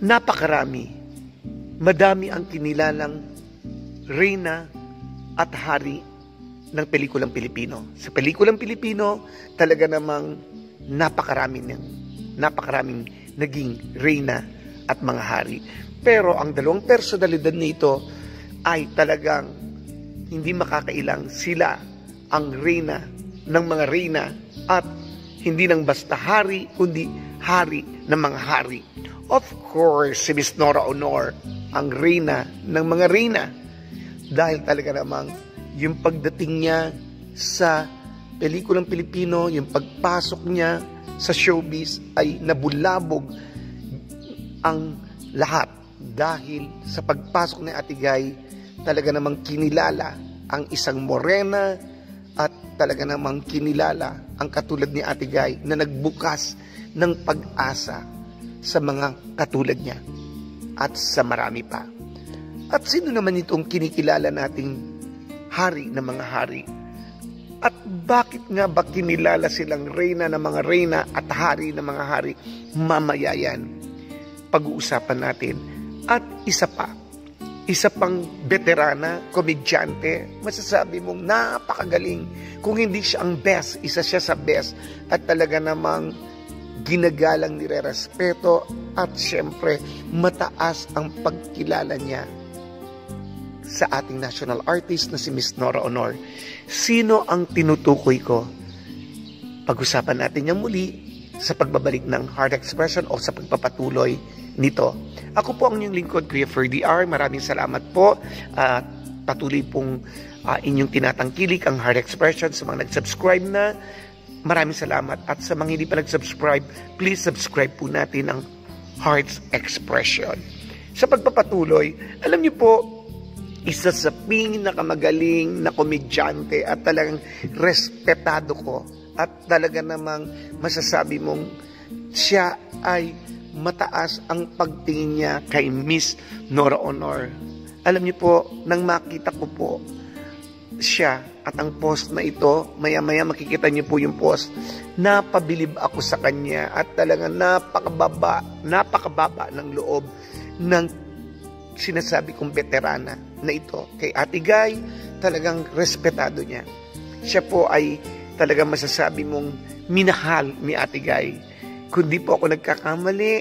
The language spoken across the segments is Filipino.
napakarami. Madami ang kinilalang reyna at hari ng pelikulang Pilipino. Sa pelikulang Pilipino, talaga namang napakaraming naging reyna at mga hari. Pero ang dalawang personalidad nito ay talagang hindi makakailang. Sila ang reyna ng mga reyna at hindi nang basta hari, kundi hari ng mga hari. Of course, si Miss Nora Aunor ang reyna ng mga reyna. Dahil talaga namang yung pagdating niya sa pelikulang Pilipino, yung pagpasok niya sa showbiz ay nabulabog ang lahat. Dahil sa pagpasok ni Ate Guy, talaga namang kinilala ang isang morena at talaga namang kinilala ang katulad ni Ate Guy na nagbukas ng pag-asa sa mga katulad niya at sa marami pa. At sino naman itong kinikilala nating hari ng mga hari? At bakit nga ba kinilala silang reyna ng mga reyna at hari ng mga hari? Mamaya yan, pag-uusapan natin. At isa pang veterana, komedyante, masasabi mong napakagaling. Kung hindi siya ang best, isa siya sa best. At talaga namang ginagalang, nirerespeto at syempre mataas ang pagkilala niya sa ating national artist na si Miss Nora Aunor. Sino ang tinutukoy ko? Pag-usapan natin yan muli sa pagbabalik ng Heart Expression o sa pagpapatuloy nito. Ako po ang inyong lingkod, Kuya Ferdy R. Maraming salamat po at patuloy pong inyong tinatangkilik ang Heart Expression. Sa mga nag-subscribe na, maraming salamat. At sa mga hindi pa nag-subscribe, please subscribe po natin ang Heart Expression. Sa pagpapatuloy, alam niyo po, isa sa pinakamagaling na komedyante at talagang respetado ko at talaga namang masasabi mong siya ay mataas ang pagtingin niya kay Miss Nora Aunor. Alam niyo po, nang makita ko po siya at ang post na ito, maya-maya makikita niyo po yung post, napabilib ako sa kanya at talagang napakababa ng loob ng sinasabi kong veterana na ito. Kay Ate Guy, talagang respetado niya. Siya po ay talagang masasabi mong minahal ni Ate Guy. Kundi po ako nagkakamali,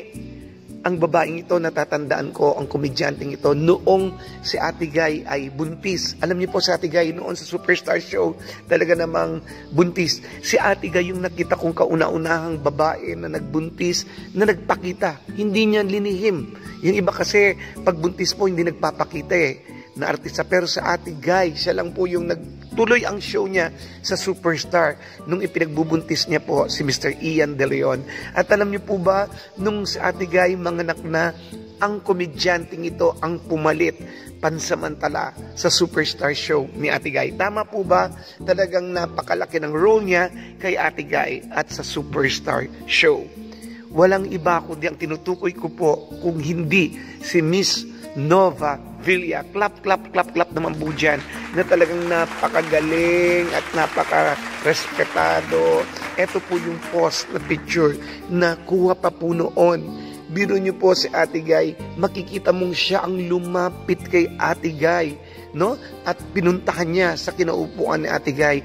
ang babaeng ito, natatandaan ko, ang komedyanteng ito, noong si Ate Guy ay buntis. Alam niyo po si Ate Guy noon sa Superstar Show, talaga namang buntis. Si Ate Guy yung nakita kong kauna-unahang babae na nagbuntis, na nagpakita. Hindi niya linihim. Yung iba kasi, pag buntis po, hindi nagpapakita na artista. Pero sa Ate Guy, siya lang po yung nagtuloy ang show niya sa Superstar nung ipinagbubuntis niya po si Mr. Ian De Leon. At alam niyo po ba, nung si Ate Guy manganak na, ang komedyanteng ito ang pumalit pansamantala sa Superstar show ni Ate Guy. Tama po ba? Talagang napakalaki ng role niya kay Ate Guy at sa Superstar show. Walang iba kundi ang tinutukoy ko po kung hindi si Miss Nova Villa. Clap, clap, clap, clap naman po dyan na talagang napakagaling at napaka-respetado. Ito po yung post na picture na kuha pa po noon. Biro nyo po si Ate Guy, makikita mong siya ang lumapit kay Ate Guy, no? At pinuntahan niya sa kinaupuan ni Ate Guy.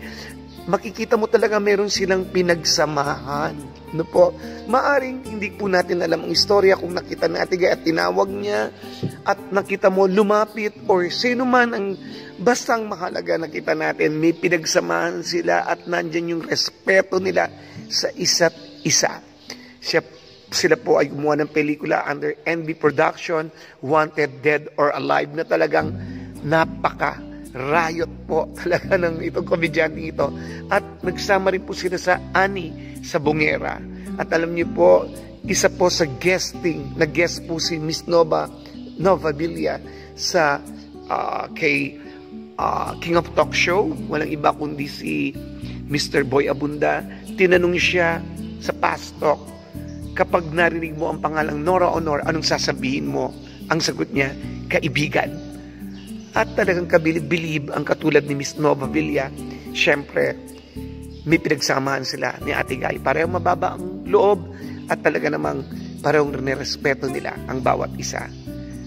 Makikita mo talaga meron silang pinagsamahan. No po? Maaring hindi po natin alam ang istorya kung nakita ni Ate Guy at tinawag niya at nakita mo lumapit or sino man ang bastang mahalaga nakita natin may pinagsamahan sila at nandyan yung respeto nila sa isa't isa. Sila po ay gumawa ng pelikula under NB Production, Wanted, Dead or Alive na talagang napaka-riot po talaga ng itong komedyanteng ito. At nagsama rin po sila sa Ani sa Bungera. At alam niyo po, isa po sa nag-guest po si Miss Nova Villa sa kay King of Talk Show. Walang iba kundi si Mr. Boy Abunda. Tinanong siya sa Past Talk, kapag narinig mo ang pangalang Nora Aunor, anong sasabihin mo? Ang sagot niya, kaibigan. At talagang kabilib-bilib ang katulad ni Miss Nova Villa. Siyempre, may pinagsamahan sila ni Ate Guy. Parehong mababa ang loob at talaga namang parang nirespeto nila ang bawat isa.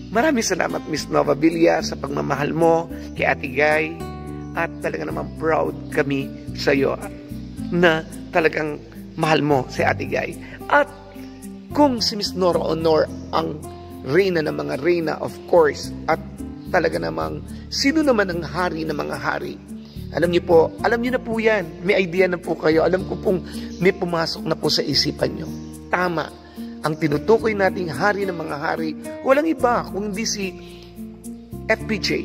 Maraming salamat Miss Nova Villa sa pagmamahal mo kay Ate Guy, at talaga naman proud kami sa iyo na talagang mahal mo si Ate Guy. At kung si Miss Nora Honor ang reyna ng mga reyna, of course, at talaga namang sino naman ang hari ng mga hari, alam niyo po, alam niyo na po yan, may idea na po kayo, alam ko pong may pumasok na po sa isipan niyo. Tama, ang tinutukoy nating hari ng mga hari, walang iba kundi si FPJ,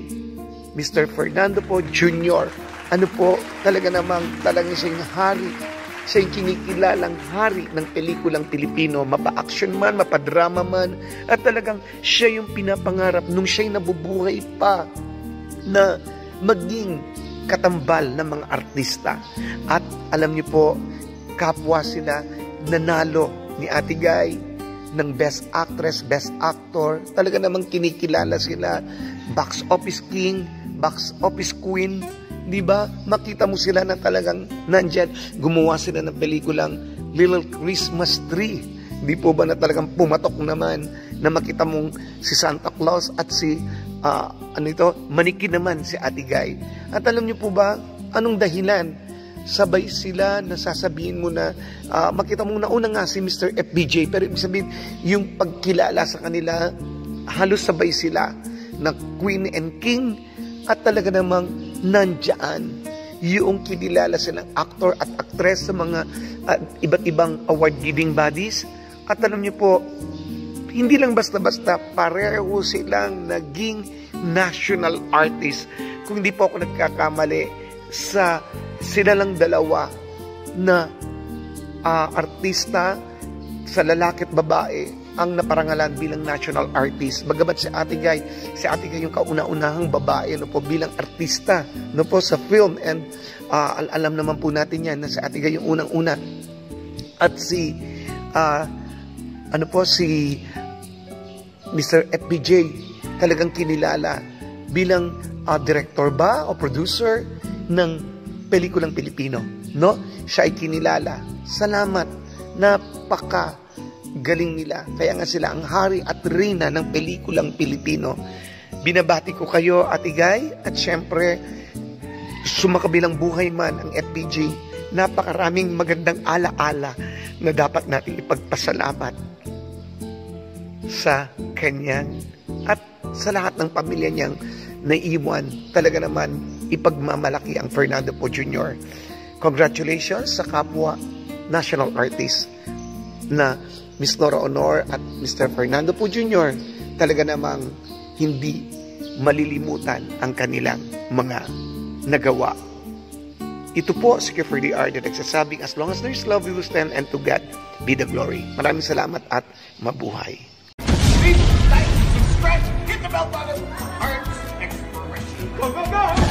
Mr. Fernando po Jr. Ano po, talaga namang talagang siyang hari. Siya yung kinikilalang hari ng pelikulang Pilipino, mapa-action man, mapa-drama man, at talagang siya yung pinapangarap nung siya'y nabubuhay pa na maging katambal ng mga artista. At alam niyo po, kapwa sila nanalo ni Ate Guy ng Best Actress, Best Actor. Talaga namang kinikilala sila, Box Office King, Box Office Queen, di ba? Makita mo sila na talagang nandyan. Gumawa sila ng pelikulang Little Christmas Tree. Di po ba na talagang pumatok naman na makita mong si Santa Claus at si maniki naman si Ate Guy. At alam niyo po ba, anong dahilan? Sabay sila na sasabihin mo na makita mo nauna nga si Mr. FBJ, pero ibig sabihin yung pagkilala sa kanila, halos sabay sila na Queen and King. At talaga namang nandyan yung kinilala silang actor at actress sa mga iba't ibang award-giving bodies. At alam niyo po, hindi lang basta-basta, pareho silang naging national artist. Kung hindi po ako nagkakamali, sa sila lang dalawa na artista, sa lalaki at babae, ang naparangalan bilang national artist. Bagamat si Ate Guy yung kauna-unahang babae no po, bilang artista no po, sa film. And alam naman po natin yan na si Ate Guy yung unang-una. At si si Mr. FPJ talagang kinilala bilang director ba o producer ng pelikulang Pilipino, no? Siya ay kinilala. Salamat, napaka galing nila. Kaya nga sila ang hari at reyna ng pelikulang Pilipino. Binabati ko kayo, Ate Guy, at syempre, sumakabilang buhay man ang FPJ, napakaraming magandang ala-ala na dapat natin ipagpasalamat sa kanyang at sa lahat ng pamilya niyang naiwan. Talaga naman, ipagmamalaki ang Fernando Po Jr. Congratulations sa kapwa national artist na Miss Nora Honor at Mr. Fernando Po Jr. Talaga namang hindi malilimutan ang kanilang mga nagawa. Ito po si Kiefer DR na nagsasabing, as long as there is love, we will stand, and to God be the glory. Maraming salamat at mabuhay. Please like, subscribe, hit the bell button, Arts Exploration. Go, go, go!